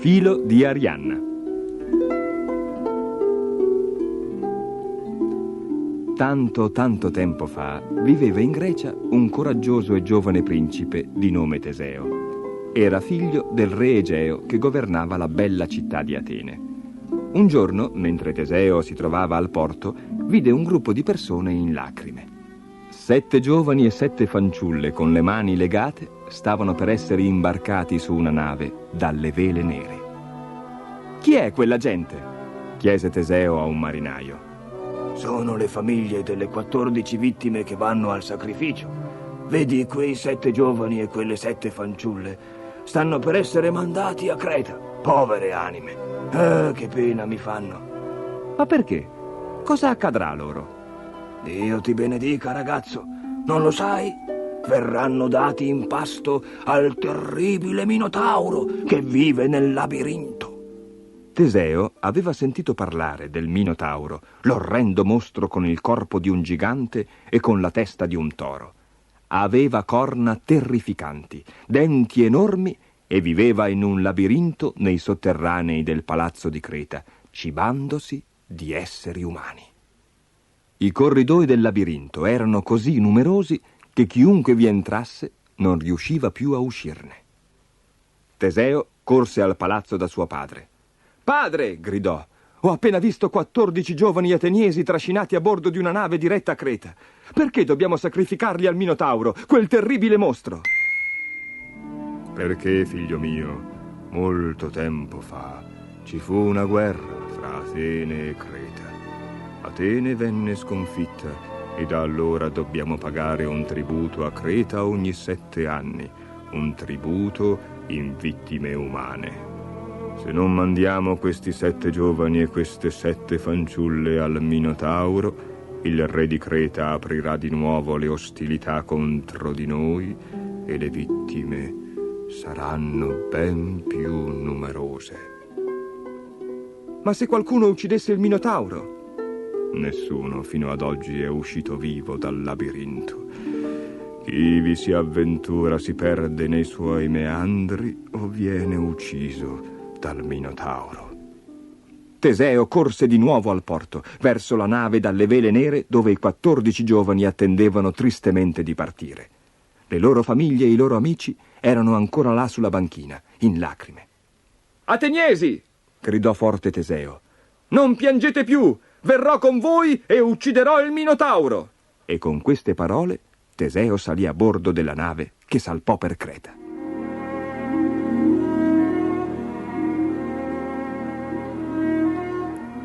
filo di Arianna. Tanto tempo fa viveva in Grecia un coraggioso e giovane principe di nome Teseo. Era figlio del re Egeo che governava la bella città di Atene. Un giorno, mentre Teseo si trovava al porto, vide un gruppo di persone in lacrime. 7 giovani e 7 fanciulle con le mani legate stavano per essere imbarcati su una nave dalle vele nere. «Chi è quella gente?» chiese Teseo a un marinaio. «Sono le famiglie delle 14 vittime che vanno al sacrificio. Vedi quei 7 giovani e quelle 7 fanciulle? Stanno per essere mandati a Creta. Povere anime. Che pena mi fanno». «Ma perché? Cosa accadrà loro?» «Dio ti benedica, ragazzo. Non lo sai? Verranno dati in pasto al terribile Minotauro che vive nel labirinto». Teseo aveva sentito parlare del Minotauro, l'orrendo mostro con il corpo di un gigante e con la testa di un toro. Aveva corna terrificanti, denti enormi e viveva in un labirinto nei sotterranei del palazzo di Creta, cibandosi di esseri umani. I corridoi del labirinto erano così numerosi che chiunque vi entrasse non riusciva più a uscirne. Teseo corse al palazzo da suo padre. «Padre!» gridò. «Ho appena visto 14 giovani ateniesi trascinati a bordo di una nave diretta a Creta. Perché dobbiamo sacrificarli al Minotauro, quel terribile mostro?» «Perché, figlio mio, molto tempo fa ci fu una guerra fra Atene e Creta. Atene venne sconfitta e da allora dobbiamo pagare un tributo a Creta ogni 7 anni, un tributo in vittime umane. Se non mandiamo questi 7 giovani e queste 7 fanciulle al Minotauro, il re di Creta aprirà di nuovo le ostilità contro di noi e le vittime saranno ben più numerose». «Ma se qualcuno uccidesse il Minotauro?» «Nessuno fino ad oggi è uscito vivo dal labirinto. Chi vi si avventura si perde nei suoi meandri o viene ucciso dal Minotauro». Teseo corse di nuovo al porto, verso la nave dalle vele nere dove i 14 giovani attendevano tristemente di partire. Le loro famiglie e i loro amici erano ancora là sulla banchina, in lacrime. «Ateniesi!» gridò forte Teseo. «Non piangete più! Verrò con voi e ucciderò il Minotauro!» E con queste parole Teseo salì a bordo della nave che salpò per Creta.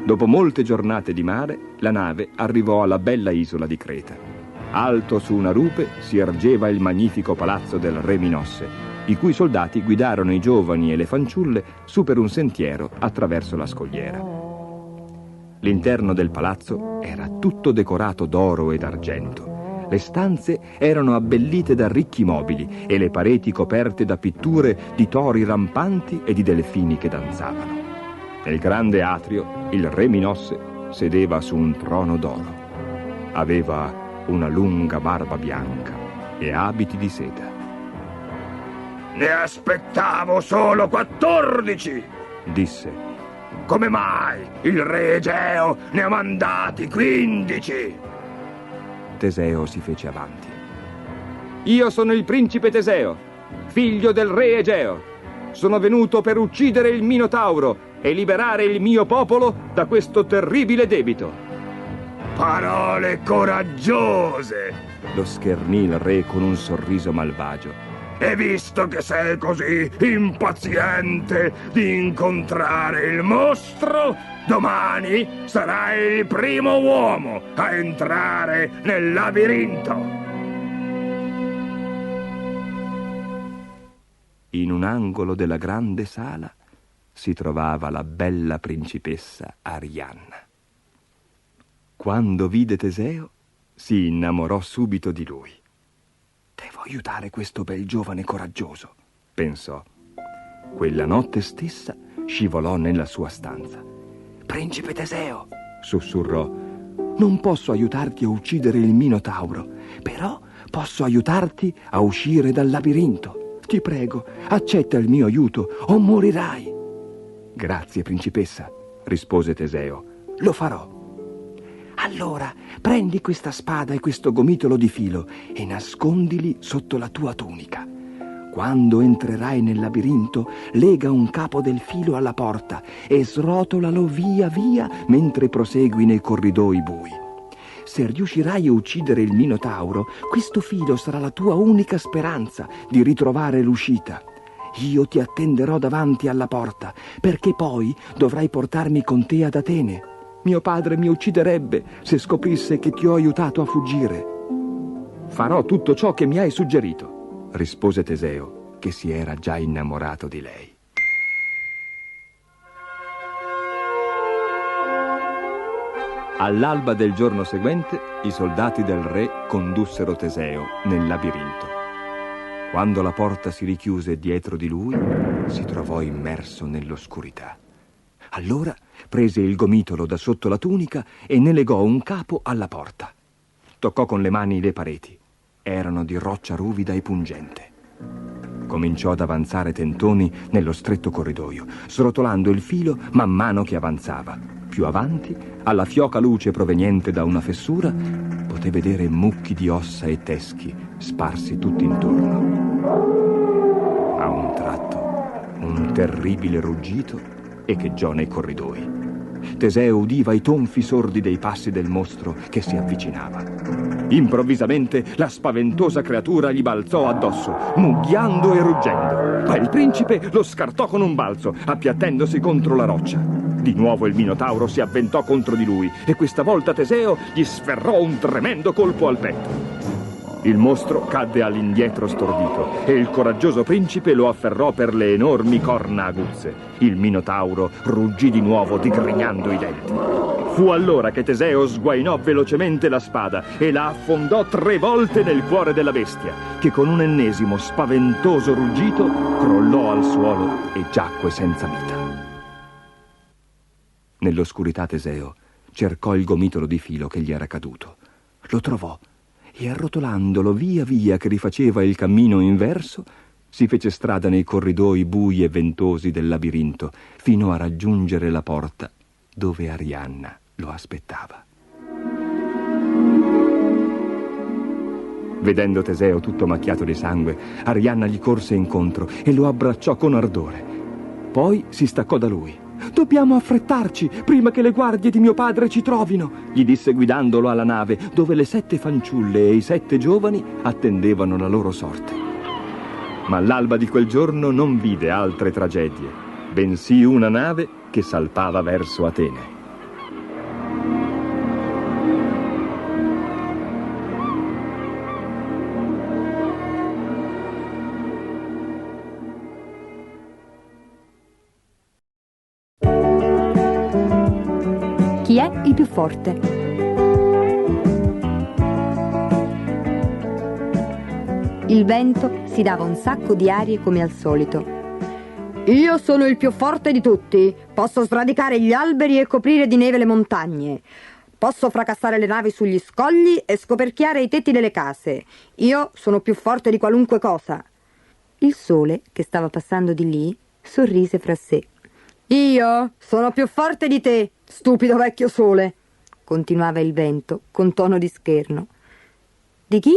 Dopo molte giornate di mare, la nave arrivò alla bella isola di Creta. Alto su una rupe si ergeva il magnifico palazzo del re Minosse, i cui soldati guidarono i giovani e le fanciulle su per un sentiero attraverso la scogliera. L'interno del palazzo era tutto decorato d'oro e d'argento. Le stanze erano abbellite da ricchi mobili e le pareti coperte da pitture di tori rampanti e di delfini che danzavano. Nel grande atrio il re Minosse sedeva su un trono d'oro. Aveva una lunga barba bianca e abiti di seta. «Ne aspettavo solo 14!» disse. «Come mai il re Egeo ne ha mandati 15?» Teseo si fece avanti. «Io sono il principe Teseo, figlio del re Egeo. Sono venuto per uccidere il Minotauro e liberare il mio popolo da questo terribile debito». «Parole coraggiose!» lo schernì il re con un sorriso malvagio. «E visto che sei così impaziente di incontrare il mostro, domani sarai il primo uomo a entrare nel labirinto». In un angolo della grande sala si trovava la bella principessa Arianna. Quando vide Teseo, si innamorò subito di lui. «Devo aiutare questo bel giovane coraggioso», pensò. Quella notte stessa scivolò nella sua stanza. «Principe Teseo», sussurrò, «non posso aiutarti a uccidere il Minotauro, però posso aiutarti a uscire dal labirinto. Ti prego, accetta il mio aiuto o morirai». Grazie, principessa, rispose Teseo. Lo farò. Allora, prendi questa spada e questo gomitolo di filo e nascondili sotto la tua tunica. Quando entrerai nel labirinto, lega un capo del filo alla porta e srotolalo via via mentre prosegui nei corridoi bui. Se riuscirai a uccidere il Minotauro, questo filo sarà la tua unica speranza di ritrovare l'uscita. Io ti attenderò davanti alla porta, perché poi dovrai portarmi con te ad Atene. Mio padre mi ucciderebbe se scoprisse che ti ho aiutato a fuggire. Farò tutto ciò che mi hai suggerito, rispose Teseo, che si era già innamorato di lei. All'alba del giorno seguente, i soldati del re condussero Teseo nel labirinto. Quando la porta si richiuse dietro di lui, si trovò immerso nell'oscurità. Allora prese il gomitolo da sotto la tunica e ne legò un capo alla porta. Toccò con le mani le pareti. Erano di roccia ruvida e pungente. Cominciò ad avanzare tentoni nello stretto corridoio, srotolando il filo man mano che avanzava. Più avanti, alla fioca luce proveniente da una fessura, poté vedere mucchi di ossa e teschi sparsi tutti intorno. A un tratto, un terribile ruggito echeggiò nei corridoi. Teseo udiva i tonfi sordi dei passi del mostro che si avvicinava. Improvvisamente la spaventosa creatura gli balzò addosso, mugghiando e ruggendo. Ma il principe lo scartò con un balzo, appiattendosi contro la roccia. Di nuovo il Minotauro si avventò contro di lui e questa volta Teseo gli sferrò un tremendo colpo al petto. Il mostro cadde all'indietro stordito e il coraggioso principe lo afferrò per le enormi corna aguzze. Il Minotauro ruggì di nuovo, digrignando i denti. Fu allora che Teseo sguainò velocemente la spada e la affondò 3 volte nel cuore della bestia, che con un ennesimo spaventoso ruggito crollò al suolo e giacque senza vita. Nell'oscurità Teseo cercò il gomitolo di filo che gli era caduto. Lo trovò e arrotolandolo via via che rifaceva il cammino inverso, si fece strada nei corridoi bui e ventosi del labirinto fino a raggiungere la porta dove Arianna lo aspettava. Vedendo Teseo tutto macchiato di sangue, Arianna gli corse incontro e lo abbracciò con ardore. Poi si staccò da lui. «Dobbiamo affrettarci prima che le guardie di mio padre ci trovino», gli disse guidandolo alla nave dove le 7 fanciulle e i 7 giovani attendevano la loro sorte. Ma l'alba di quel giorno non vide altre tragedie, bensì una nave che salpava verso Atene. Chi è il più forte? Il vento si dava un sacco di arie come al solito. Io sono il più forte di tutti. Posso sradicare gli alberi e coprire di neve le montagne. Posso fracassare le navi sugli scogli e scoperchiare i tetti delle case. Io sono più forte di qualunque cosa. Il sole, che stava passando di lì, sorrise fra sé. Io sono più forte di te, stupido vecchio sole, continuava il vento con tono di scherno. Di chi?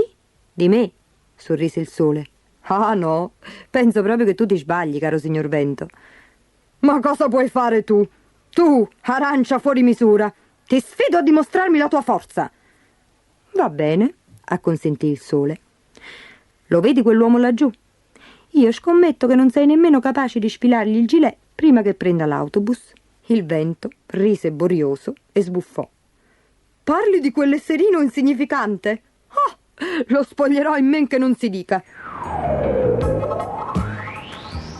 Di me, sorrise il sole. Ah no, penso proprio che tu ti sbagli, caro signor vento. Ma cosa puoi fare tu? Tu, arancia fuori misura, ti sfido a dimostrarmi la tua forza. Va bene, acconsentì il sole. Lo vedi quell'uomo laggiù? Io scommetto che non sei nemmeno capace di sfilargli il gilet prima che prenda l'autobus. Il vento rise borioso e sbuffò. Parli di quell'esserino insignificante? Oh, lo spoglierò in men che non si dica.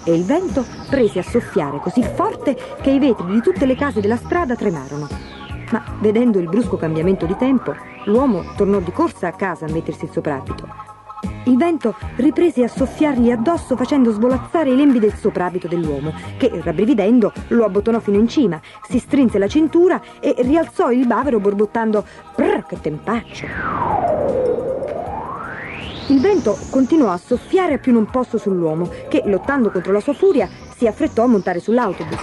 E il vento prese a soffiare così forte che i vetri di tutte le case della strada tremarono. Ma vedendo il brusco cambiamento di tempo, l'uomo tornò di corsa a casa a mettersi il soprabito. Il vento riprese a soffiargli addosso facendo svolazzare i lembi del soprabito dell'uomo, che, rabbrividendo, lo abbottonò fino in cima, si strinse la cintura e rialzò il bavero borbottando «Brr, che tempaccio!». Il vento continuò a soffiare a più non posso sull'uomo, che, lottando contro la sua furia, si affrettò a montare sull'autobus.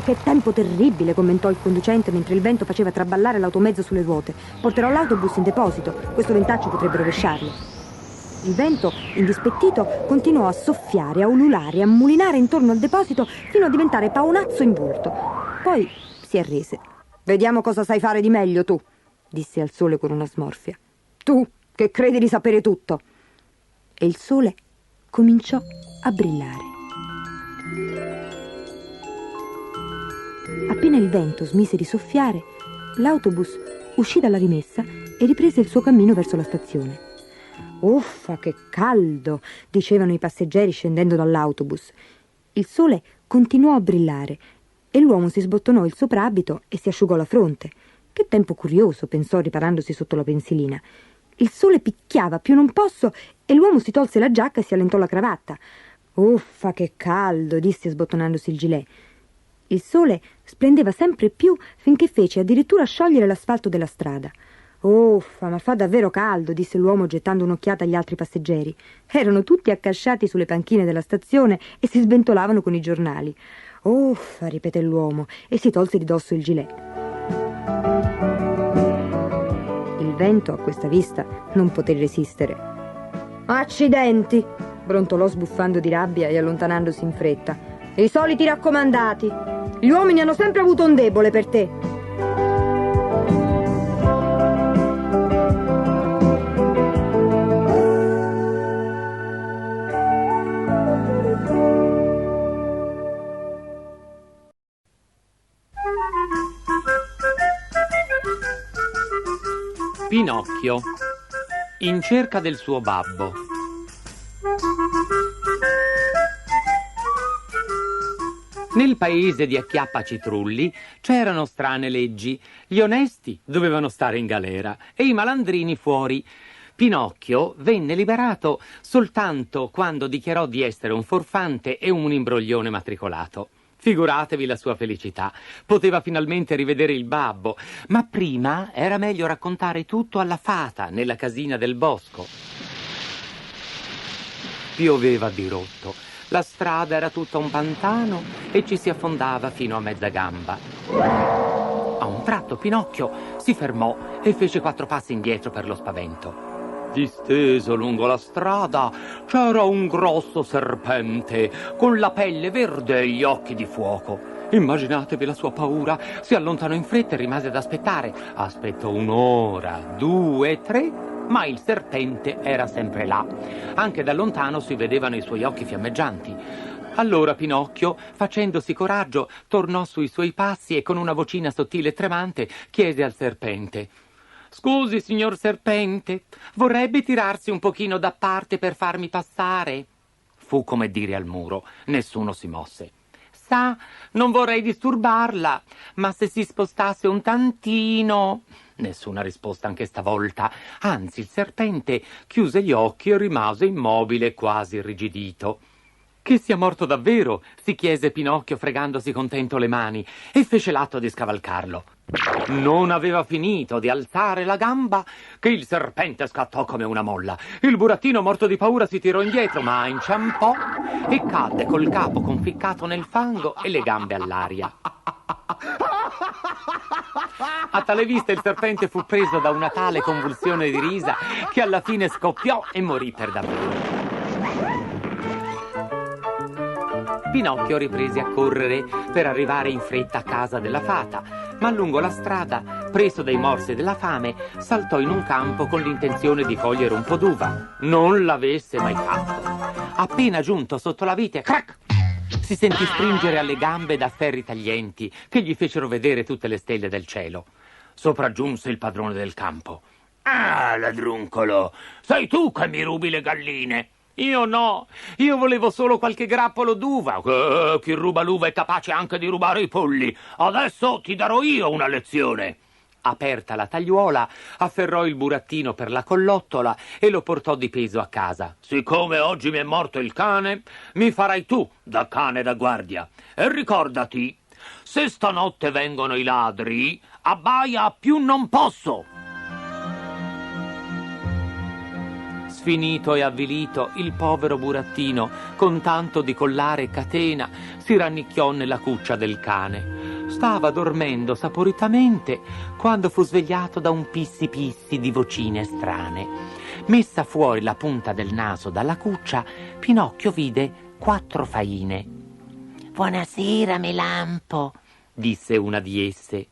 Che tempo terribile, commentò il conducente mentre il vento faceva traballare l'automezzo sulle ruote. Porterò l'autobus in deposito, questo ventaccio potrebbe rovesciarlo. Il vento, indispettito, continuò a soffiare, a ululare, a mulinare intorno al deposito fino a diventare paonazzo in volto. Poi si arrese. «Vediamo cosa sai fare di meglio tu», disse al sole con una smorfia. «Tu, che credi di sapere tutto». E il sole cominciò a brillare. Appena il vento smise di soffiare, l'autobus uscì dalla rimessa e riprese il suo cammino verso la stazione. «Uffa, che caldo!» dicevano i passeggeri scendendo dall'autobus. Il sole continuò a brillare e l'uomo si sbottonò il soprabito e si asciugò la fronte. «Che tempo curioso», pensò riparandosi sotto la pensilina. Il sole picchiava più non posso e l'uomo si tolse la giacca e si allentò la cravatta. «Uffa, che caldo!» disse sbottonandosi il gilet. Il sole splendeva sempre più finché fece addirittura sciogliere l'asfalto della strada. «Uffa, ma fa davvero caldo», disse l'uomo gettando un'occhiata agli altri passeggeri. Erano tutti accasciati sulle panchine della stazione e si sventolavano con i giornali. «Uffa», ripeté l'uomo e si tolse di dosso il gilet. Il vento a questa vista non poté resistere. «Accidenti!» brontolò sbuffando di rabbia e allontanandosi in fretta. «I soliti raccomandati! Gli uomini hanno sempre avuto un debole per te!» Pinocchio, in cerca del suo babbo. Nel paese di Acchiappacitrulli c'erano strane leggi. Gli onesti dovevano stare in galera e i malandrini fuori. Pinocchio venne liberato soltanto quando dichiarò di essere un forfante e un imbroglione matricolato. Figuratevi la sua felicità. Poteva finalmente rivedere il babbo, ma prima era meglio raccontare tutto alla fata nella casina del bosco. Pioveva a dirotto. La strada era tutta un pantano e ci si affondava fino a mezza gamba. A un tratto Pinocchio si fermò e fece 4 passi indietro per lo spavento. Disteso lungo la strada c'era un grosso serpente con la pelle verde e gli occhi di fuoco. Immaginatevi la sua paura. Si allontanò in fretta e rimase ad aspettare. Aspettò 1 ora, 2, 3, ma il serpente era sempre là. Anche da lontano si vedevano i suoi occhi fiammeggianti. Allora Pinocchio, facendosi coraggio, tornò sui suoi passi e con una vocina sottile e tremante chiese al serpente: «Scusi, signor serpente, vorrebbe tirarsi un pochino da parte per farmi passare?» Fu come dire al muro. Nessuno si mosse. «Sa, non vorrei disturbarla, ma se si spostasse un tantino...» Nessuna risposta anche stavolta. Anzi, il serpente chiuse gli occhi e rimase immobile, quasi irrigidito. «Che sia morto davvero?» si chiese Pinocchio fregandosi contento le mani e fece l'atto di scavalcarlo. Non aveva finito di alzare la gamba che il serpente scattò come una molla. Il burattino, morto di paura, si tirò indietro, ma inciampò e cadde col capo conficcato nel fango e le gambe all'aria. A tale vista il serpente fu preso da una tale convulsione di risa che alla fine scoppiò e morì per davvero. Pinocchio riprese a correre per arrivare in fretta a casa della fata, ma lungo la strada, preso dai morsi della fame, saltò in un campo con l'intenzione di cogliere un po' d'uva. Non l'avesse mai fatto. Appena giunto sotto la vite, crac! Si sentì stringere alle gambe da ferri taglienti che gli fecero vedere tutte le stelle del cielo. Sopraggiunse il padrone del campo. «Ah, ladruncolo, sei tu che mi rubi le galline!» «Io no, io volevo solo qualche grappolo d'uva. Chi ruba l'uva è capace anche di rubare i polli. Adesso ti darò io una lezione». Aperta la tagliuola, afferrò il burattino per la collottola e lo portò di peso a casa. «Siccome oggi mi è morto il cane, mi farai tu da cane da guardia. E ricordati, se stanotte vengono i ladri, abbaia a più non posso». Sfinito e avvilito, il povero burattino, con tanto di collare e catena, si rannicchiò nella cuccia del cane. Stava dormendo saporitamente quando fu svegliato da un pissi pissi di vocine strane. Messa fuori la punta del naso dalla cuccia, Pinocchio vide 4 faine. «Buonasera, Melampo», disse una di esse.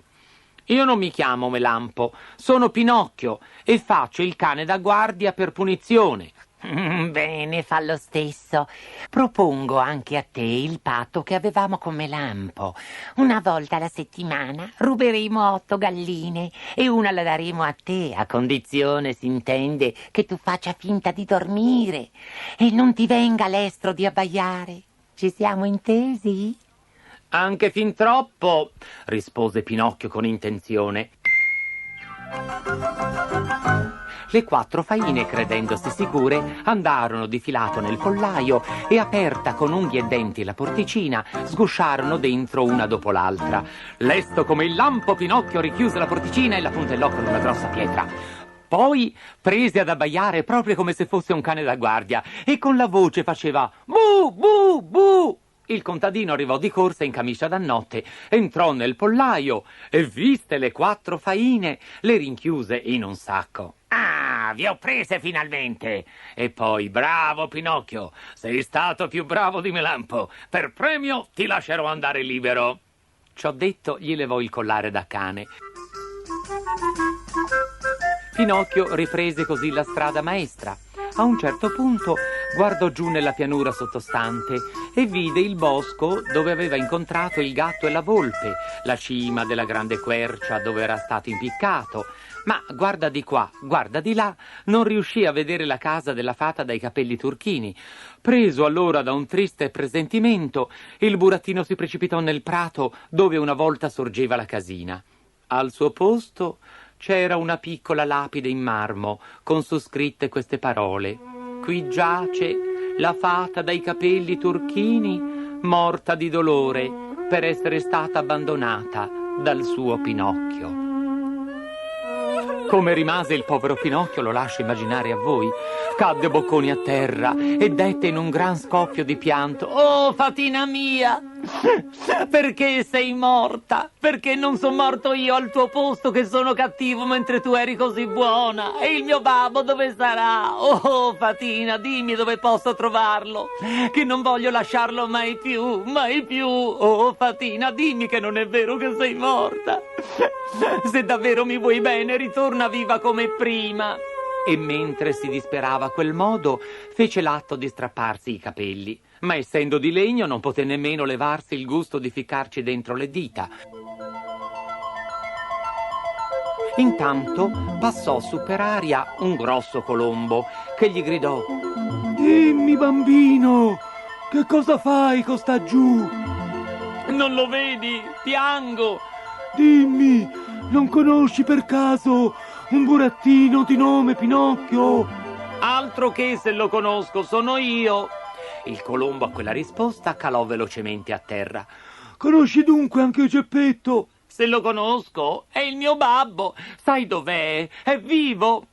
«Io non mi chiamo Melampo, sono Pinocchio e faccio il cane da guardia per punizione». «Bene, fa lo stesso. Propongo anche a te il patto che avevamo con Melampo. Una volta alla settimana ruberemo 8 galline e una la daremo a te, a condizione, si intende, che tu faccia finta di dormire e non ti venga l'estro di abbaiare. Ci siamo intesi?» «Anche fin troppo», rispose Pinocchio con intenzione. Le 4 faine, credendosi sicure, andarono di filato nel pollaio e, aperta con unghie e denti la porticina, sgusciarono dentro una dopo l'altra. Lesto come il lampo, Pinocchio richiuse la porticina e la puntellò con una grossa pietra. Poi prese ad abbaiare proprio come se fosse un cane da guardia e con la voce faceva «Bu, bu, bu». Il contadino arrivò di corsa in camicia da notte, entrò nel pollaio e, viste le 4 faine, le rinchiuse in un sacco. «Ah, vi ho prese finalmente!» E poi «Bravo, Pinocchio, sei stato più bravo di Melampo. Per premio ti lascerò andare libero». Ciò detto, gli levò il collare da cane. Pinocchio riprese così la strada maestra. A un certo punto guardò giù nella pianura sottostante e vide il bosco dove aveva incontrato il gatto e la volpe, la cima della grande quercia dove era stato impiccato. Ma guarda di qua, guarda di là, non riuscì a vedere la casa della fata dai capelli turchini. Preso allora da un triste presentimento, il burattino si precipitò nel prato dove una volta sorgeva la casina. Al suo posto c'era una piccola lapide in marmo con su scritte queste parole: «Qui giace la fata dai capelli turchini, morta di dolore per essere stata abbandonata dal suo Pinocchio». Come rimase il povero Pinocchio lo lascio immaginare a voi. Cadde bocconi a terra e dette in un gran scoppio di pianto: «Oh, fatina mia, perché sei morta? Perché non sono morto io al tuo posto, che sono cattivo mentre tu eri così buona? E il mio babbo dove sarà? Oh, fatina, dimmi dove posso trovarlo, che non voglio lasciarlo mai più, mai più. Oh, fatina, dimmi che non è vero che sei morta. Se davvero mi vuoi bene, ritorna viva come prima». E mentre si disperava a quel modo, fece l'atto di strapparsi i capelli. Ma essendo di legno non poté nemmeno levarsi il gusto di ficcarci dentro le dita. Intanto passò su per aria un grosso colombo che gli gridò: «Dimmi, bambino, che cosa fai costa giù?» «Non lo vedi? Piango!» «Dimmi, non conosci per caso un burattino di nome Pinocchio?» «Altro che se lo conosco, sono io!» Il colombo a quella risposta calò velocemente a terra. «Conosci dunque anche Geppetto?» «Se lo conosco, è il mio babbo. Sai dov'è? È vivo!»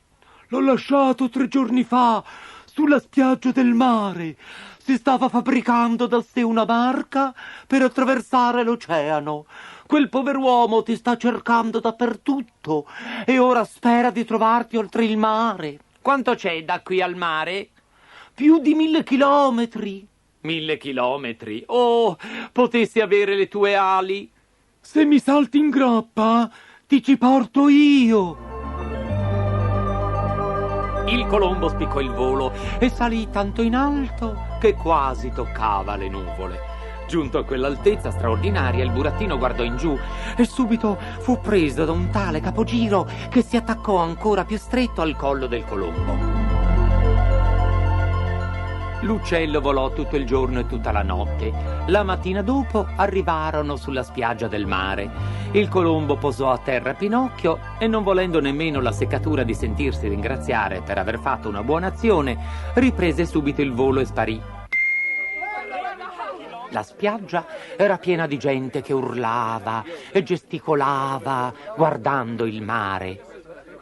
«L'ho lasciato 3 giorni fa, sulla spiaggia del mare. Si stava fabbricando da sé una barca per attraversare l'oceano. Quel pover'uomo ti sta cercando dappertutto e ora spera di trovarti oltre il mare». «Quanto c'è da qui al mare?» «Più di 1000 chilometri». 1000 chilometri? Oh, potessi avere le tue ali. «Se mi salti in groppa, ti ci porto io». Il colombo spiccò il volo e salì tanto in alto che quasi toccava le nuvole. Giunto a quell'altezza straordinaria, il burattino guardò in giù e subito fu preso da un tale capogiro che si attaccò ancora più stretto al collo del colombo. L'uccello volò tutto il giorno e tutta la notte. La mattina dopo arrivarono sulla spiaggia del mare. Il colombo posò a terra Pinocchio e, non volendo nemmeno la seccatura di sentirsi ringraziare per aver fatto una buona azione, riprese subito il volo e sparì. La spiaggia era piena di gente che urlava e gesticolava guardando il mare.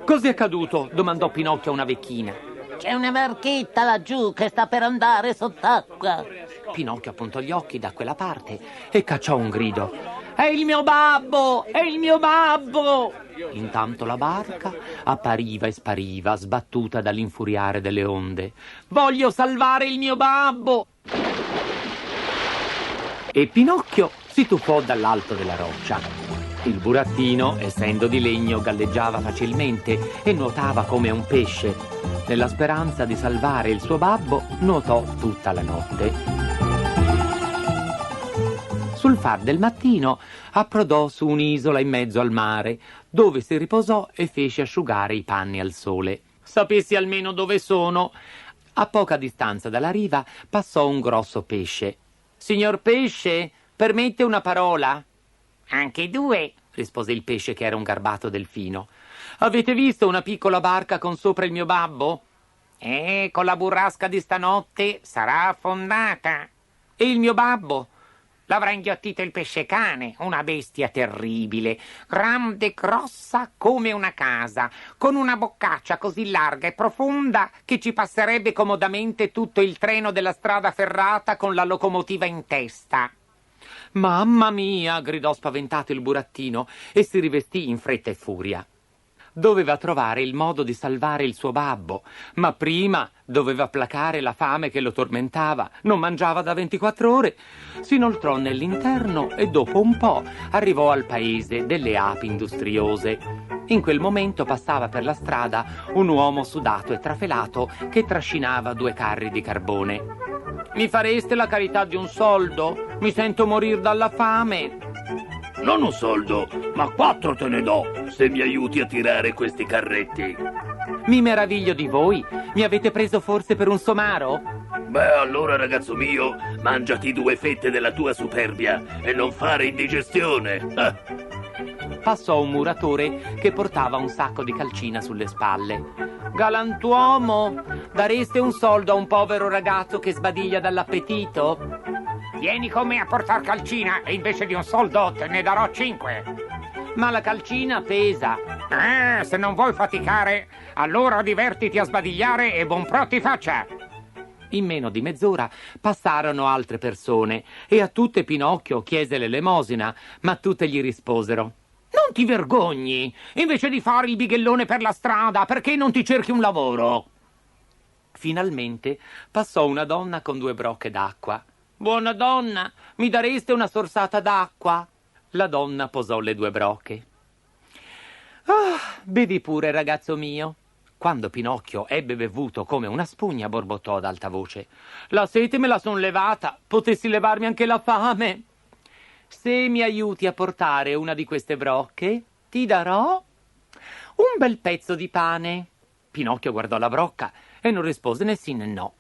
«Cos'è accaduto?» domandò Pinocchio a una vecchina. C'è una barchetta laggiù che sta per andare sott'acqua. Pinocchio appuntò gli occhi da quella parte e cacciò un grido. È il mio babbo! È il mio babbo! Intanto la barca appariva e spariva, sbattuta dall'infuriare delle onde. Voglio salvare il mio babbo! E Pinocchio si tuffò dall'alto della roccia. Il burattino, essendo di legno, galleggiava facilmente e nuotava come un pesce. Nella speranza di salvare il suo babbo, nuotò tutta la notte. Sul far del mattino approdò su un'isola in mezzo al mare, dove si riposò e fece asciugare i panni al sole. Sapessi almeno dove sono. A poca distanza dalla riva passò un grosso pesce. Signor pesce, permette una parola? Anche due, rispose il pesce, che era un garbato delfino. Avete visto una piccola barca con sopra il mio babbo? Con la burrasca di stanotte sarà affondata. E il mio babbo? L'avrà inghiottito il pesce cane, una bestia terribile, grande e grossa come una casa, con una boccaccia così larga e profonda che ci passerebbe comodamente tutto il treno della strada ferrata con la locomotiva in testa. Mamma mia! Gridò spaventato il burattino e si rivestì in fretta e furia. Doveva trovare il modo di salvare il suo babbo, ma prima doveva placare la fame che lo tormentava. Non mangiava da 24 ore. Si inoltrò nell'interno e dopo un po' arrivò al paese delle api industriose. In quel momento passava per la strada un uomo sudato e trafelato che trascinava 2 carri di carbone. Mi fareste la carità di un soldo? Mi sento morir dalla fame. Non un soldo, ma 4 te ne do, se mi aiuti a tirare questi carretti. Mi meraviglio di voi. Mi avete preso forse per un somaro? Beh, allora, ragazzo mio, mangiati 2 fette della tua superbia e non fare indigestione. Passò un muratore che portava un sacco di calcina sulle spalle. Galantuomo, dareste un soldo a un povero ragazzo che sbadiglia dall'appetito? Vieni con me a portar calcina e invece di un soldo te ne darò 5. Ma la calcina pesa. Se non vuoi faticare, allora divertiti a sbadigliare e buon pro ti faccia. In meno di mezz'ora passarono altre persone e a tutte Pinocchio chiese l'elemosina, ma tutte gli risposero: Non ti vergogni, invece di fare il bighellone per la strada, perché non ti cerchi un lavoro? Finalmente passò una donna con 2 brocche d'acqua. Buona donna, mi dareste una sorsata d'acqua? La donna posò le 2 brocche. Bevi pure, ragazzo mio. Quando Pinocchio ebbe bevuto come una spugna, borbottò ad alta voce: la sete me la son levata, potessi levarmi anche la fame. Se mi aiuti a portare una di queste brocche, ti darò un bel pezzo di pane. Pinocchio guardò la brocca e non rispose né sì né no.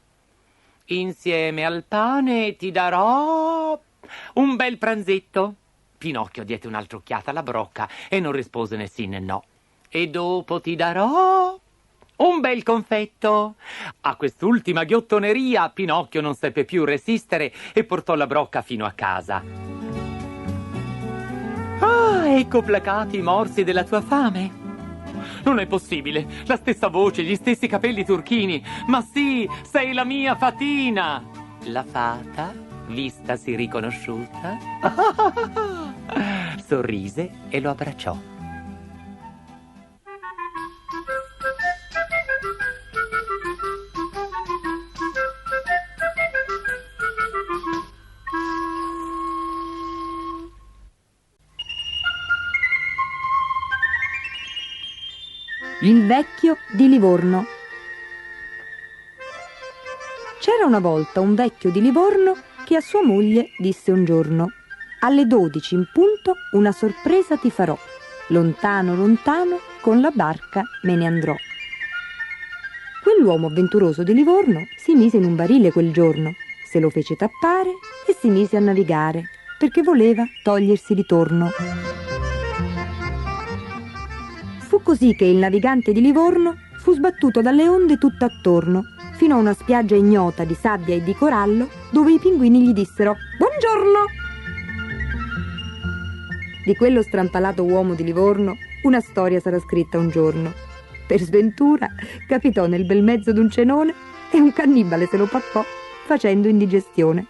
Insieme al pane ti darò un bel pranzetto. Pinocchio diede un'altra occhiata alla brocca e non rispose né sì né no. E dopo ti darò un bel confetto. A quest'ultima ghiottoneria Pinocchio non seppe più resistere e portò la brocca fino a casa. Ecco placati i morsi della tua fame. Non è possibile, la stessa voce, gli stessi capelli turchini. Ma sì, sei la mia fatina. La fata, vistasi riconosciuta, sorrise e lo abbracciò. Il vecchio di Livorno. C'era una volta un vecchio di Livorno che a sua moglie disse un giorno: alle 12 in punto una sorpresa ti farò. Lontano, lontano, con la barca me ne andrò. Quell'uomo avventuroso di Livorno si mise in un barile quel giorno, se lo fece tappare e si mise a navigare, perché voleva togliersi ritorno. Fu così che il navigante di Livorno fu sbattuto dalle onde tutt'attorno, fino a una spiaggia ignota di sabbia e di corallo, dove i pinguini gli dissero: buongiorno! Di quello strampalato uomo di Livorno una storia sarà scritta un giorno. Per sventura capitò nel bel mezzo d'un cenone e un cannibale se lo pappò facendo indigestione.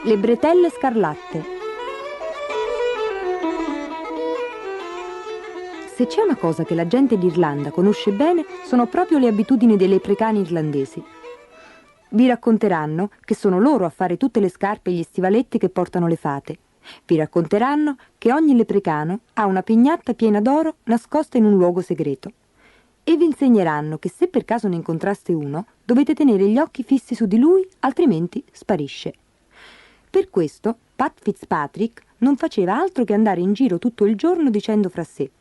Le bretelle scarlatte. Se c'è una cosa che la gente d'Irlanda conosce bene, sono proprio le abitudini dei leprecani irlandesi. Vi racconteranno che sono loro a fare tutte le scarpe e gli stivaletti che portano le fate. Vi racconteranno che ogni leprecano ha una pignatta piena d'oro nascosta in un luogo segreto. E vi insegneranno che se per caso ne incontraste uno, dovete tenere gli occhi fissi su di lui, altrimenti sparisce. Per questo Pat Fitzpatrick non faceva altro che andare in giro tutto il giorno dicendo fra sé: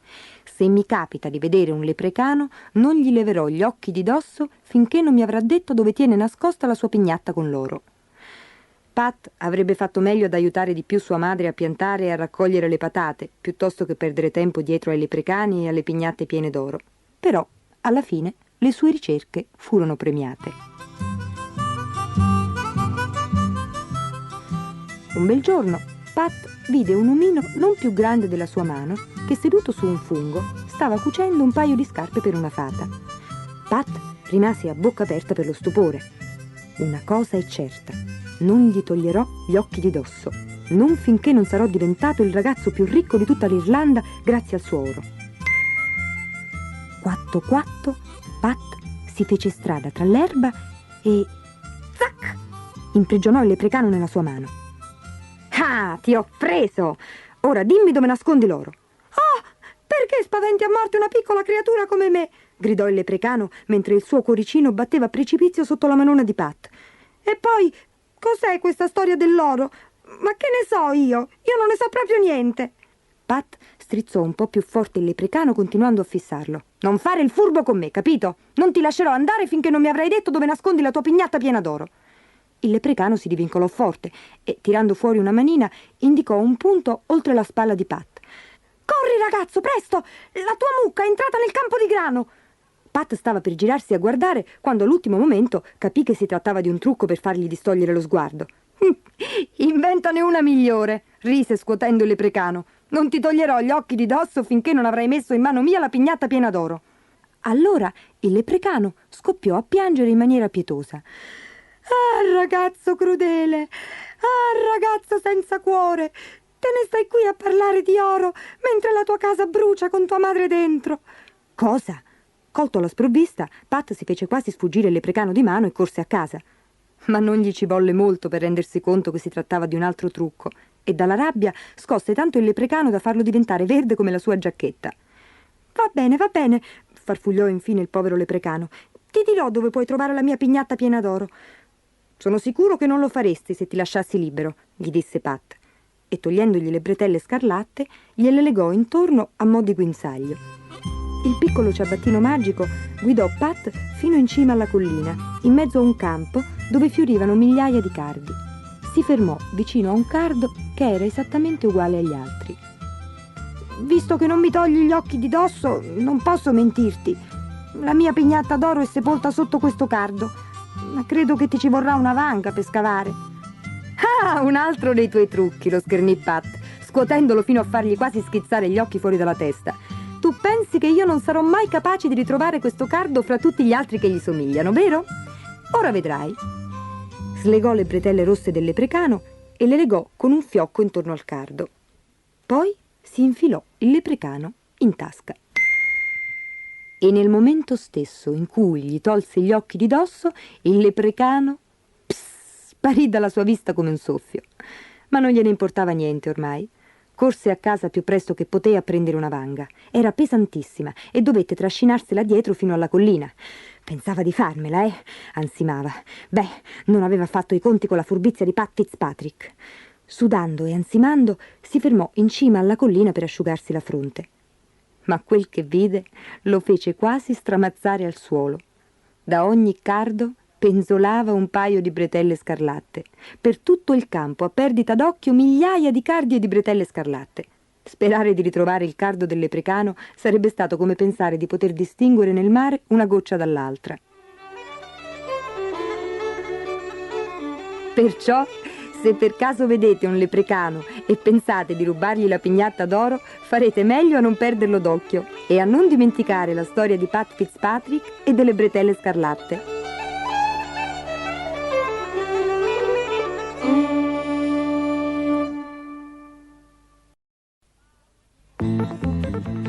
se mi capita di vedere un leprecano, non gli leverò gli occhi di dosso finché non mi avrà detto dove tiene nascosta la sua pignatta con l'oro. Pat avrebbe fatto meglio ad aiutare di più sua madre a piantare e a raccogliere le patate, piuttosto che perdere tempo dietro ai leprecani e alle pignatte piene d'oro. Però, alla fine, le sue ricerche furono premiate. Un bel giorno, Pat vide un omino non più grande della sua mano che, seduto su un fungo, stava cucendo un paio di scarpe per una fata. Pat rimase a bocca aperta per lo stupore. Una cosa è certa: non gli toglierò gli occhi di dosso, non finché non sarò diventato il ragazzo più ricco di tutta l'Irlanda grazie al suo oro. Quatto quatto, Pat si fece strada tra l'erba e... zac! Imprigionò il leprecano nella sua mano. Ah, ti ho preso! Ora dimmi dove nascondi l'oro. Oh, perché spaventi a morte una piccola creatura come me? Gridò il leprecano mentre il suo cuoricino batteva a precipizio sotto la manona di Pat. E poi, cos'è questa storia dell'oro? Ma che ne so io? Io non ne so proprio niente. Pat strizzò un po' più forte il leprecano continuando a fissarlo. Non fare il furbo con me, capito? Non ti lascerò andare finché non mi avrai detto dove nascondi la tua pignatta piena d'oro. Il leprecano si divincolò forte e, tirando fuori una manina, indicò un punto oltre la spalla di Pat. «Corri, ragazzo, presto! La tua mucca è entrata nel campo di grano!» Pat stava per girarsi a guardare quando all'ultimo momento capì che si trattava di un trucco per fargli distogliere lo sguardo. «Inventane una migliore!» rise scuotendo il leprecano. «Non ti toglierò gli occhi di dosso finché non avrai messo in mano mia la pignatta piena d'oro!» Allora il leprecano scoppiò a piangere in maniera pietosa. «Ah, ragazzo crudele! Ah, ragazzo senza cuore! Te ne stai qui a parlare di oro mentre la tua casa brucia con tua madre dentro!» «Cosa?» Colto alla sprovvista, Pat si fece quasi sfuggire il leprecano di mano e corse a casa. Ma non gli ci volle molto per rendersi conto che si trattava di un altro trucco, e dalla rabbia scosse tanto il leprecano da farlo diventare verde come la sua giacchetta. Va bene, farfugliò infine il povero leprecano. «Ti dirò dove puoi trovare la mia pignatta piena d'oro.» «Sono sicuro che non lo faresti se ti lasciassi libero», gli disse Pat, e togliendogli le bretelle scarlatte gliele legò intorno a mo' di guinzaglio. Il piccolo ciabattino magico guidò Pat fino in cima alla collina, in mezzo a un campo dove fiorivano migliaia di cardi. Si fermò vicino a un cardo che era esattamente uguale agli altri. «Visto che non mi togli gli occhi di dosso, non posso mentirti. La mia pignatta d'oro è sepolta sotto questo cardo. Ma credo che ti ci vorrà una vanga per scavare.» «Ah, un altro dei tuoi trucchi», lo schermì Pat, scuotendolo fino a fargli quasi schizzare gli occhi fuori dalla testa. «Tu pensi che io non sarò mai capace di ritrovare questo cardo fra tutti gli altri che gli somigliano, vero? Ora vedrai.» Slegò le bretelle rosse del leprecano e le legò con un fiocco intorno al cardo. Poi si infilò il leprecano in tasca. E nel momento stesso in cui gli tolse gli occhi di dosso, il leprecano sparì dalla sua vista come un soffio. Ma non gliene importava niente ormai. Corse a casa più presto che poté a prendere una vanga. Era pesantissima e dovette trascinarsela dietro fino alla collina. «Pensava di farmela, ansimava. Beh, non aveva fatto i conti con la furbizia di Pat Fitzpatrick.» Sudando e ansimando, si fermò in cima alla collina per asciugarsi la fronte. Ma quel che vide lo fece quasi stramazzare al suolo. Da ogni cardo penzolava un paio di bretelle scarlatte. Per tutto il campo, a perdita d'occhio, migliaia di cardi e di bretelle scarlatte. Sperare di ritrovare il cardo del leprecano sarebbe stato come pensare di poter distinguere nel mare una goccia dall'altra. Perciò, se per caso vedete un leprecano e pensate di rubargli la pignatta d'oro, farete meglio a non perderlo d'occhio e a non dimenticare la storia di Pat Fitzpatrick e delle bretelle scarlatte.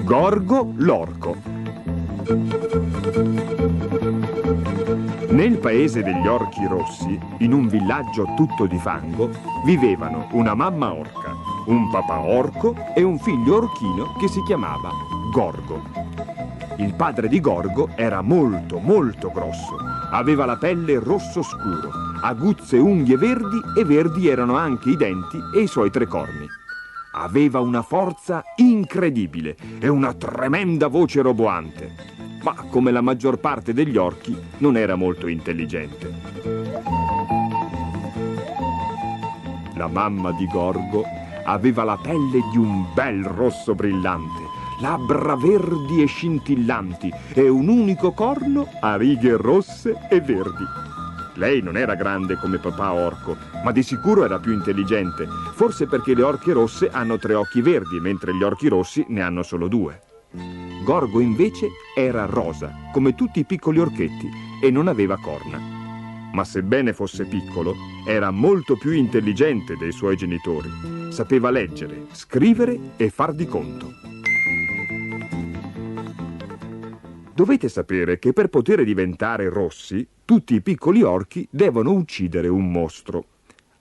Gorgo l'orco. Nel paese degli orchi rossi, in un villaggio tutto di fango, vivevano una mamma orca, un papà orco e un figlio orchino che si chiamava Gorgo. Il padre di Gorgo era molto, molto grosso. Aveva la pelle rosso scuro, aguzze unghie verdi e verdi erano anche i denti e i suoi 3 corni. Aveva una forza incredibile e una tremenda voce roboante, ma come la maggior parte degli orchi non era molto intelligente. La mamma di Gorgo aveva la pelle di un bel rosso brillante, labbra verdi e scintillanti e un unico corno a righe rosse e verdi. Lei non era grande come papà orco, ma di sicuro era più intelligente, forse perché le orche rosse hanno 3 occhi verdi, mentre gli orchi rossi ne hanno solo 2. Gorgo invece era rosa, come tutti i piccoli orchetti, e non aveva corna. Ma sebbene fosse piccolo, era molto più intelligente dei suoi genitori. Sapeva leggere, scrivere e far di conto. Dovete sapere che per poter diventare rossi, tutti i piccoli orchi devono uccidere un mostro.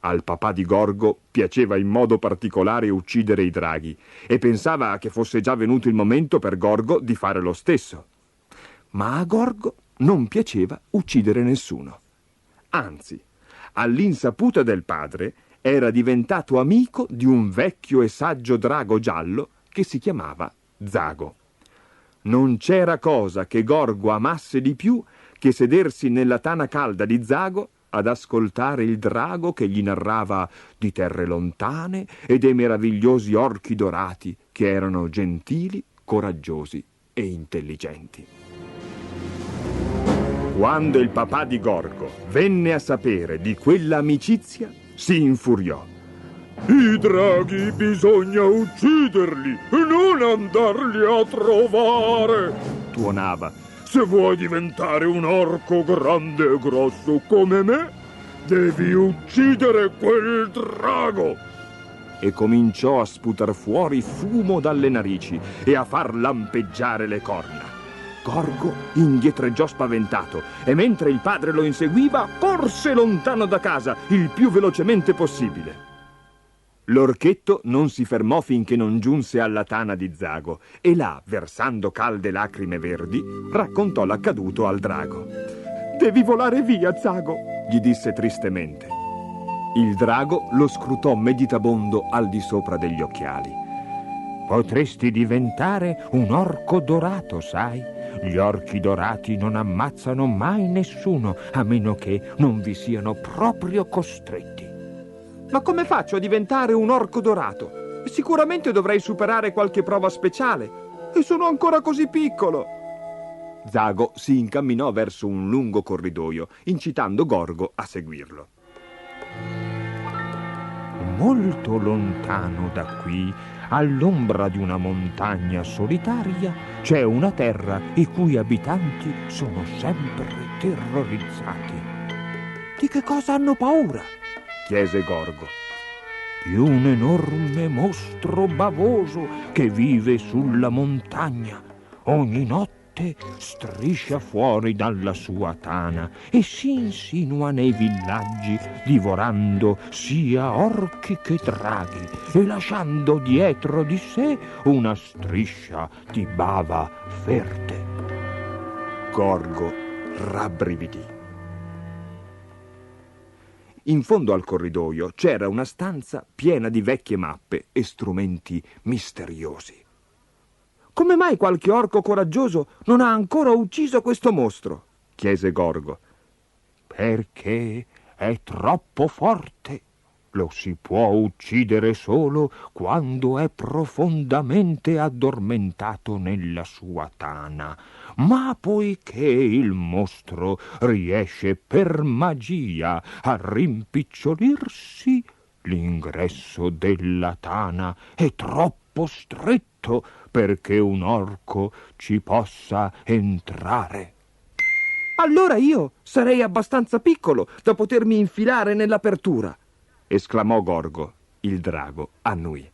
Al papà di Gorgo piaceva in modo particolare uccidere i draghi e pensava che fosse già venuto il momento per Gorgo di fare lo stesso. Ma a Gorgo non piaceva uccidere nessuno. Anzi, all'insaputa del padre, era diventato amico di un vecchio e saggio drago giallo che si chiamava Zago. Non c'era cosa che Gorgo amasse di più che sedersi nella tana calda di Zago ad ascoltare il drago che gli narrava di terre lontane e dei meravigliosi orchi dorati che erano gentili, coraggiosi e intelligenti. Quando il papà di Gorgo venne a sapere di quella amicizia, si infuriò. I draghi bisogna ucciderli e non andarli a trovare, tuonava. Se vuoi diventare un orco grande e grosso come me, devi uccidere quel drago. E cominciò a sputar fuori fumo dalle narici e a far lampeggiare le corna. Gorgo indietreggiò spaventato e mentre il padre lo inseguiva, corse lontano da casa il più velocemente possibile. L'orchetto non si fermò finché non giunse alla tana di Zago e là, versando calde lacrime verdi, raccontò l'accaduto al drago. «Devi volare via, Zago», gli disse tristemente. Il drago lo scrutò meditabondo al di sopra degli occhiali. «Potresti diventare un orco dorato, sai? Gli orchi dorati non ammazzano mai nessuno, a meno che non vi siano proprio costretti». «Ma come faccio a diventare un orco dorato? Sicuramente dovrei superare qualche prova speciale. E sono ancora così piccolo!» Zago si incamminò verso un lungo corridoio, incitando Gorgo a seguirlo. Molto lontano da qui, all'ombra di una montagna solitaria, c'è una terra i cui abitanti sono sempre terrorizzati. «Di che cosa hanno paura?» chiese Gorgo. «Di un enorme mostro bavoso che vive sulla montagna. Ogni notte striscia fuori dalla sua tana e si insinua nei villaggi, divorando sia orchi che draghi e lasciando dietro di sé una striscia di bava verde». Gorgo rabbrividì. In fondo al corridoio c'era una stanza piena di vecchie mappe e strumenti misteriosi. «Come mai qualche orco coraggioso non ha ancora ucciso questo mostro?» chiese Gorgo. «Perché è troppo forte. Lo si può uccidere solo quando è profondamente addormentato nella sua tana. Ma poiché il mostro riesce per magia a rimpicciolirsi, l'ingresso della tana è troppo stretto perché un orco ci possa entrare. Allora io sarei abbastanza piccolo da potermi infilare nell'apertura, esclamò Gorgo, il drago, annui.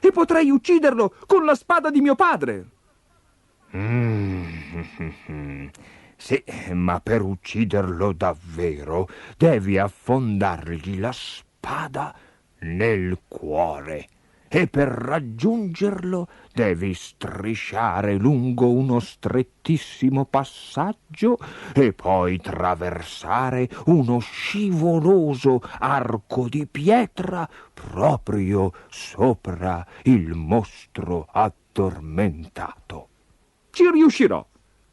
e potrei ucciderlo con la spada di mio padre. Sì, ma per ucciderlo davvero devi affondargli la spada nel cuore e per raggiungerlo devi strisciare lungo uno strettissimo passaggio e poi traversare uno scivoloso arco di pietra proprio sopra il mostro addormentato. Ci riuscirò,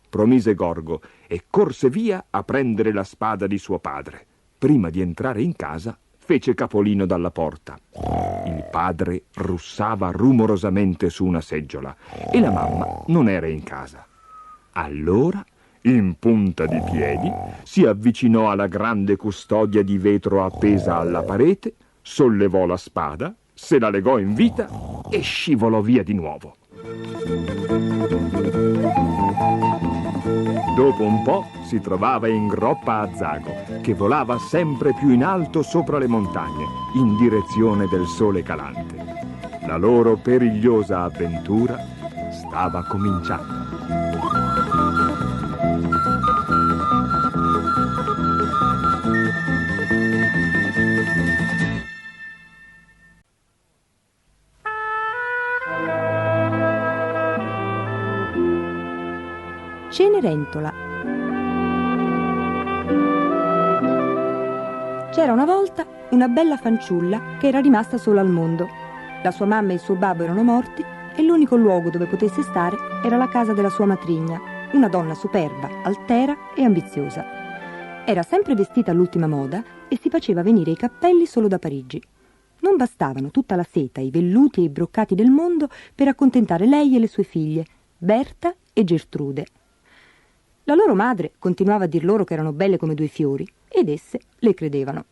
promise Gorgo e corse via a prendere la spada di suo padre. Prima di entrare in casa fece capolino dalla porta. Il padre russava rumorosamente su una seggiola e la mamma non era in casa. Allora, in punta di piedi, si avvicinò alla grande custodia di vetro appesa alla parete, sollevò la spada, se la legò in vita e scivolò via di nuovo. Dopo un po' si trovava in groppa a Zago, che volava sempre più in alto sopra le montagne, in direzione del sole calante. La loro perigliosa avventura stava cominciando. Cenerentola. C'era una volta una bella fanciulla che era rimasta sola al mondo. La sua mamma e il suo babbo erano morti e l'unico luogo dove potesse stare era la casa della sua matrigna, una donna superba, altera e ambiziosa. Era sempre vestita all'ultima moda e si faceva venire i cappelli solo da Parigi. Non bastavano tutta la seta, i velluti e i broccati del mondo per accontentare lei e le sue figlie, Berta e Gertrude. La loro madre continuava a dir loro che erano belle come due fiori ed esse le credevano.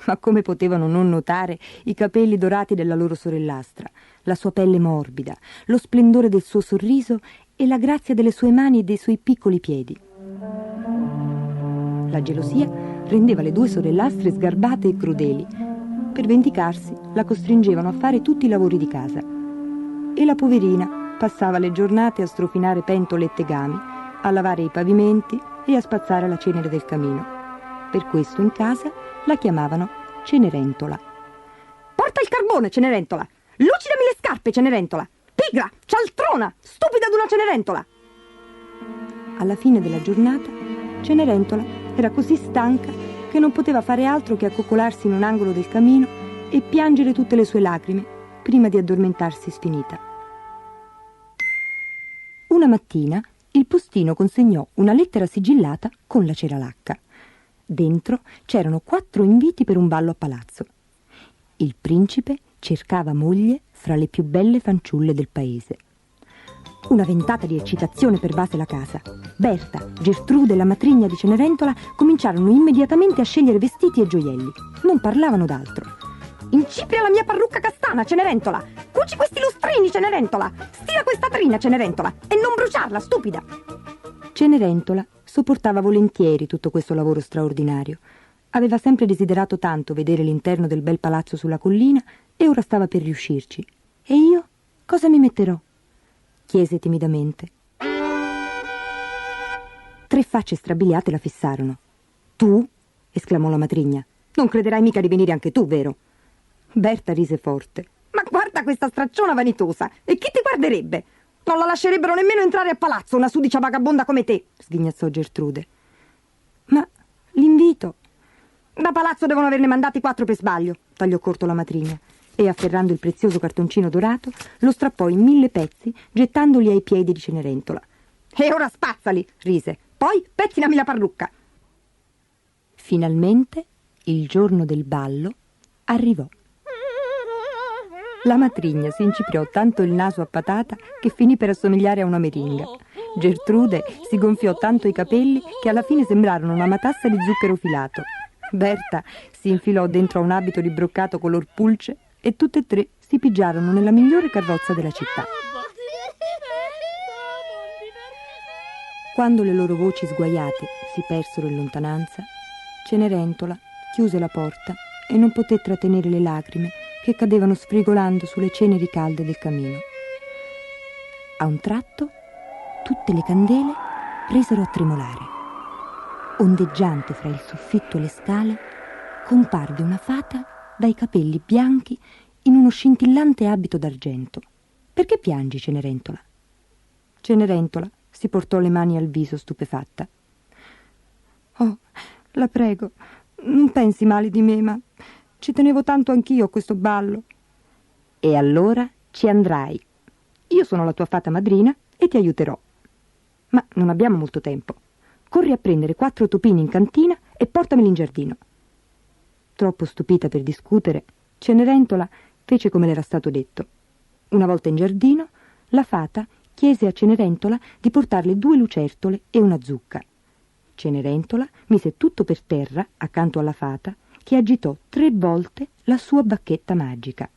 Ma come potevano non notare i capelli dorati della loro sorellastra, la sua pelle morbida, lo splendore del suo sorriso e la grazia delle sue mani e dei suoi piccoli piedi. La gelosia rendeva le due sorellastre sgarbate e crudeli. Per vendicarsi la costringevano a fare tutti i lavori di casa. E la poverina passava le giornate a strofinare pentole e tegami, a lavare i pavimenti e a spazzare la cenere del camino. Per questo in casa la chiamavano Cenerentola. Porta il carbone, Cenerentola! Lucidami le scarpe, Cenerentola! Pigra, cialtrona, stupida d'una Cenerentola! Alla fine della giornata, Cenerentola era così stanca che non poteva fare altro che accoccolarsi in un angolo del camino e piangere tutte le sue lacrime prima di addormentarsi sfinita. Una mattina il postino consegnò una lettera sigillata con la cera lacca. Dentro c'erano 4 inviti per un ballo a palazzo. Il principe cercava moglie fra le più belle fanciulle del paese. Una ventata di eccitazione pervase la casa. Berta, Gertrude e la matrigna di Cenerentola cominciarono immediatamente a scegliere vestiti e gioielli. Non parlavano d'altro. Incipria la mia parrucca castana, Cenerentola! Cuci questi lustrini, Cenerentola! Stira questa trina, Cenerentola! E non bruciarla, stupida! Cenerentola sopportava volentieri tutto questo lavoro straordinario. Aveva sempre desiderato tanto vedere l'interno del bel palazzo sulla collina e ora stava per riuscirci. E io cosa mi metterò? Chiese timidamente. 3 facce strabiliate la fissarono. Tu? Esclamò la matrigna. Non crederai mica di venire anche tu, vero? Berta rise forte. Ma guarda questa stracciona vanitosa! E chi ti guarderebbe? Non la lascerebbero nemmeno entrare a palazzo una sudicia vagabonda come te, sghignazzò Gertrude. Ma l'invito? Da palazzo devono averne mandati 4 per sbaglio, tagliò corto la matrigna, e afferrando il prezioso cartoncino dorato, lo strappò in 1000 pezzi, gettandoli ai piedi di Cenerentola. E ora spazzali, rise. Poi pettinami la parrucca. Finalmente, il giorno del ballo arrivò. La matrigna si incipriò tanto il naso a patata che finì per assomigliare a una meringa. Gertrude si gonfiò tanto i capelli che alla fine sembrarono una matassa di zucchero filato. Berta si infilò dentro a un abito ribroccato color pulce e tutte e tre si pigiarono nella migliore carrozza della città. Quando le loro voci sguaiate si persero in lontananza, Cenerentola chiuse la porta e non poté trattenere le lacrime che cadevano sfrigolando sulle ceneri calde del camino. A un tratto tutte le candele presero a tremolare. Ondeggiante fra il soffitto e le scale, comparve una fata dai capelli bianchi in uno scintillante abito d'argento. «Perché piangi, Cenerentola?» Cenerentola si portò le mani al viso stupefatta. «Oh, la prego, non pensi male di me, ma ci tenevo tanto anch'io a questo ballo». «E allora ci andrai. Io sono la tua fata madrina e ti aiuterò. Ma non abbiamo molto tempo. Corri a prendere 4 topini in cantina e portameli in giardino». Troppo stupita per discutere, Cenerentola fece come le era stato detto. Una volta in giardino, la fata chiese a Cenerentola di portarle 2 lucertole e una zucca. Cenerentola mise tutto per terra accanto alla fata, che agitò 3 volte la sua bacchetta magica.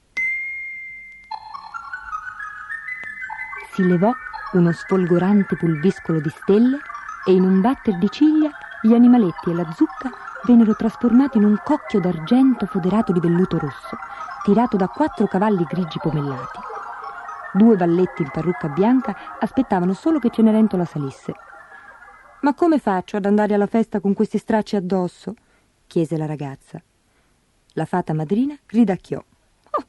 Si levò uno sfolgorante pulviscolo di stelle e in un batter di ciglia gli animaletti e la zucca vennero trasformati in un cocchio d'argento foderato di velluto rosso, tirato da 4 cavalli grigi pomellati. 2 valletti in parrucca bianca aspettavano solo che Cenerentola salisse. «Ma come faccio ad andare alla festa con questi stracci addosso?» chiese la ragazza. La fata madrina ridacchiò. «Oh,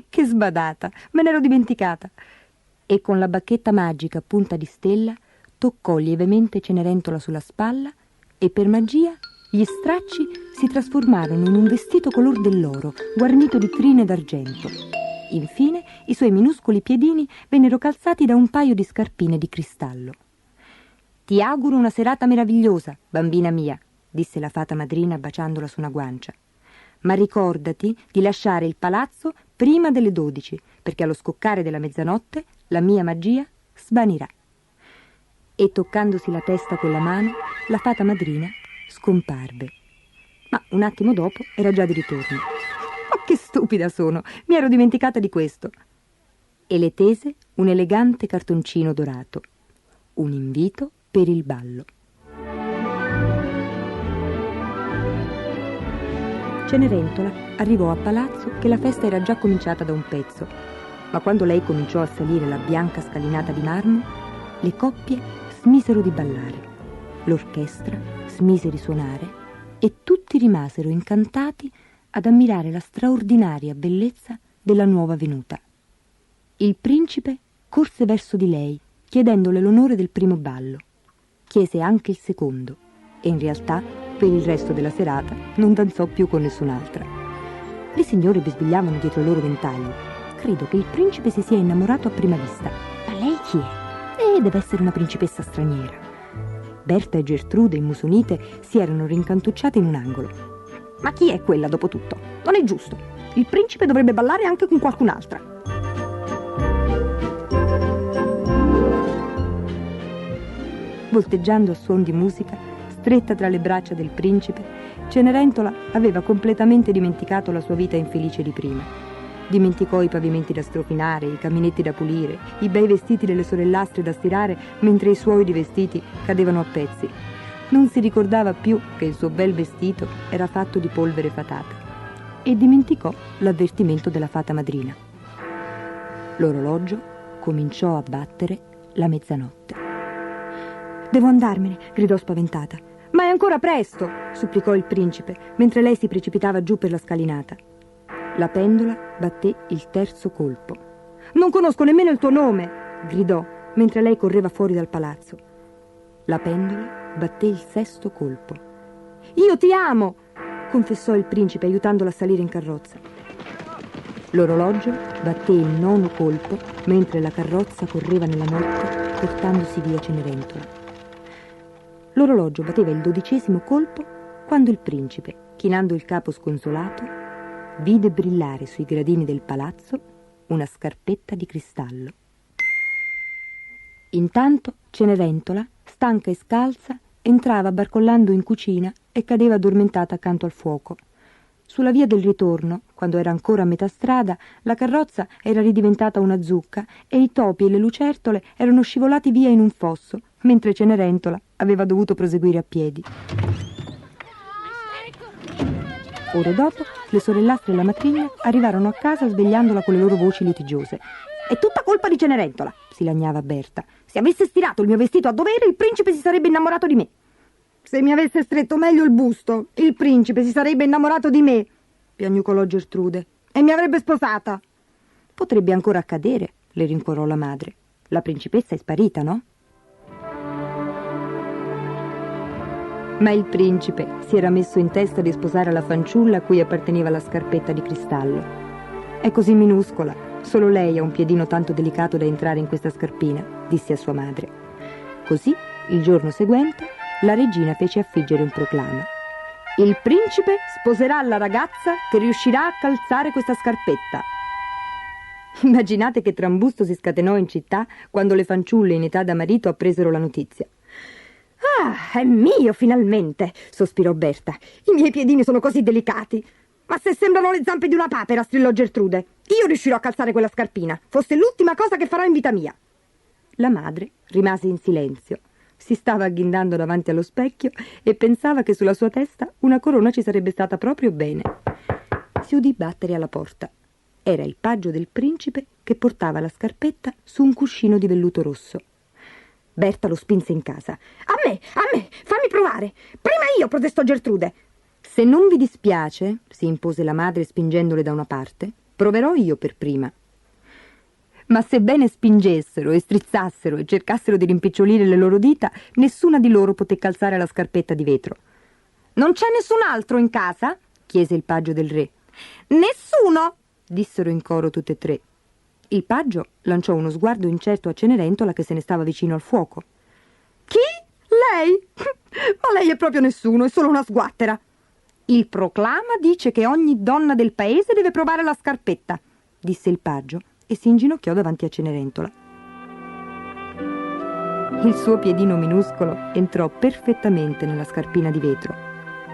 che sbadata! Me n'ero dimenticata!» E con la bacchetta magica a punta di stella toccò lievemente Cenerentola sulla spalla e per magia gli stracci si trasformarono in un vestito color dell'oro, guarnito di trine d'argento. Infine i suoi minuscoli piedini vennero calzati da un paio di scarpine di cristallo. «Ti auguro una serata meravigliosa, bambina mia», disse la fata madrina baciandola su una guancia. «Ma ricordati di lasciare il palazzo prima delle 12, perché allo scoccare della mezzanotte la mia magia svanirà». E toccandosi la testa con la mano, la fata madrina scomparve. Ma un attimo dopo era già di ritorno. «Oh, che stupida sono! Mi ero dimenticata di questo!» E le tese un elegante cartoncino dorato. Un invito per il ballo. Cenerentola arrivò a palazzo che la festa era già cominciata da un pezzo, ma quando lei cominciò a salire la bianca scalinata di marmo, le coppie smisero di ballare, l'orchestra smise di suonare e tutti rimasero incantati ad ammirare la straordinaria bellezza della nuova venuta. Il principe corse verso di lei, chiedendole l'onore del primo ballo. Chiese anche il secondo e in realtà per il resto della serata non danzò più con nessun'altra. Le signore bisbigliavano dietro i loro ventagli. Credo che il principe si sia innamorato a prima vista. Ma lei chi è? Deve essere una principessa straniera. Berta e Gertrude, immusonite, si erano rincantucciate in un angolo. Ma chi è quella dopo tutto? Non è giusto. Il principe dovrebbe ballare anche con qualcun'altra. Volteggiando a suon di musica, stretta tra le braccia del principe, Cenerentola aveva completamente dimenticato la sua vita infelice di prima. Dimenticò i pavimenti da strofinare, i caminetti da pulire, i bei vestiti delle sorellastre da stirare, mentre i suoi di vestiti cadevano a pezzi. Non si ricordava più che il suo bel vestito era fatto di polvere fatata e dimenticò l'avvertimento della fata madrina. L'orologio cominciò a battere la mezzanotte. «Devo andarmene», gridò spaventata. «Ma è ancora presto», supplicò il principe, mentre lei si precipitava giù per la scalinata. La pendola batté il terzo colpo. «Non conosco nemmeno il tuo nome», gridò, mentre lei correva fuori dal palazzo. La pendola batté il sesto colpo. «Io ti amo», confessò il principe aiutandola a salire in carrozza. L'orologio batté il nono colpo, mentre la carrozza correva nella notte, portandosi via Cenerentola. L'orologio batteva il 12° colpo quando il principe, chinando il capo sconsolato, vide brillare sui gradini del palazzo una scarpetta di cristallo. Intanto Cenerentola, stanca e scalza, entrava barcollando in cucina e cadeva addormentata accanto al fuoco. Sulla via del ritorno, quando era ancora a metà strada, la carrozza era ridiventata una zucca e i topi e le lucertole erano scivolati via in un fosso, mentre Cenerentola aveva dovuto proseguire a piedi. Ore dopo, le sorellastre e la matrigna arrivarono a casa svegliandola con le loro voci litigiose. «È tutta colpa di Cenerentola», si lagnava Berta. «Se avesse stirato il mio vestito a dovere, il principe si sarebbe innamorato di me». «Se mi avesse stretto meglio il busto, il principe si sarebbe innamorato di me», piagnucolò Gertrude, «e mi avrebbe sposata». «Potrebbe ancora accadere», le rincuorò la madre. «La principessa è sparita, no?» Ma il principe si era messo in testa di sposare la fanciulla a cui apparteneva la scarpetta di cristallo. «È così minuscola, solo lei ha un piedino tanto delicato da entrare in questa scarpina», disse a sua madre. Così, il giorno seguente, la regina fece affiggere un proclama. «Il principe sposerà la ragazza che riuscirà a calzare questa scarpetta». Immaginate che trambusto si scatenò in città quando le fanciulle in età da marito appresero la notizia. «Ah, è mio finalmente», sospirò Berta. «I miei piedini sono così delicati». «Ma se sembrano le zampe di una papera», strillò Gertrude. «Io riuscirò a calzare quella scarpina. Fosse l'ultima cosa che farò in vita mia». La madre rimase in silenzio. Si stava agghindando davanti allo specchio e pensava che sulla sua testa una corona ci sarebbe stata proprio bene. Si udì battere alla porta. Era il paggio del principe che portava la scarpetta su un cuscino di velluto rosso. Berta lo spinse in casa. A me, fammi provare. Prima io», protestò Gertrude. «Se non vi dispiace», si impose la madre spingendole da una parte, «proverò io per prima». Ma sebbene spingessero e strizzassero e cercassero di rimpicciolire le loro dita, nessuna di loro poté calzare la scarpetta di vetro. «Non c'è nessun altro in casa?» chiese il paggio del re. «Nessuno!» dissero in coro tutte e tre. Il paggio lanciò uno sguardo incerto a Cenerentola che se ne stava vicino al fuoco. «Chi? Lei? Ma lei è proprio nessuno, è solo una sguattera». «Il proclama dice che ogni donna del paese deve provare la scarpetta», disse il paggio e si inginocchiò davanti a Cenerentola. Il suo piedino minuscolo entrò perfettamente nella scarpina di vetro.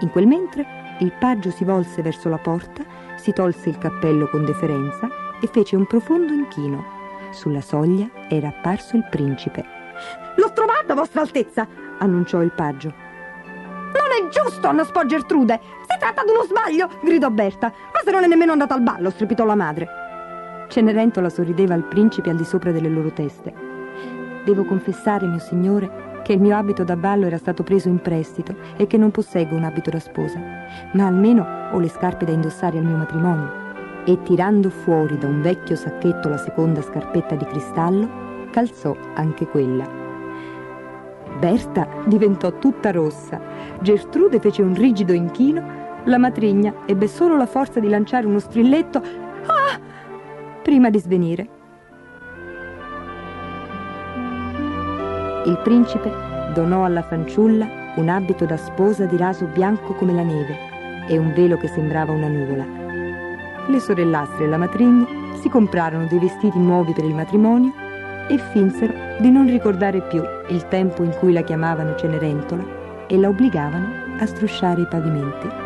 In quel mentre il paggio si volse verso la porta, si tolse il cappello con deferenza e fece un profondo inchino. Sulla soglia era apparso il principe. «L'ho trovato, vostra altezza!» annunciò il paggio. «Non è giusto!» annaspò Gertrude. «Si tratta di uno sbaglio!» gridò Berta. «Ma se non è nemmeno andato al ballo!» strepitò la madre. Cenerentola sorrideva al principe al di sopra delle loro teste. «Devo confessare, mio signore, che il mio abito da ballo era stato preso in prestito e che non posseggo un abito da sposa, ma almeno ho le scarpe da indossare al mio matrimonio». E tirando fuori da un vecchio sacchetto la seconda scarpetta di cristallo, calzò anche quella. Berta diventò tutta rossa, Gertrude fece un rigido inchino, la matrigna ebbe solo la forza di lanciare uno strilletto «Ah!» prima di svenire. Il principe donò alla fanciulla un abito da sposa di raso bianco come la neve e un velo che sembrava una nuvola. Le sorellastre e la matrigna si comprarono dei vestiti nuovi per il matrimonio e finsero di non ricordare più il tempo in cui la chiamavano Cenerentola e la obbligavano a strusciare i pavimenti.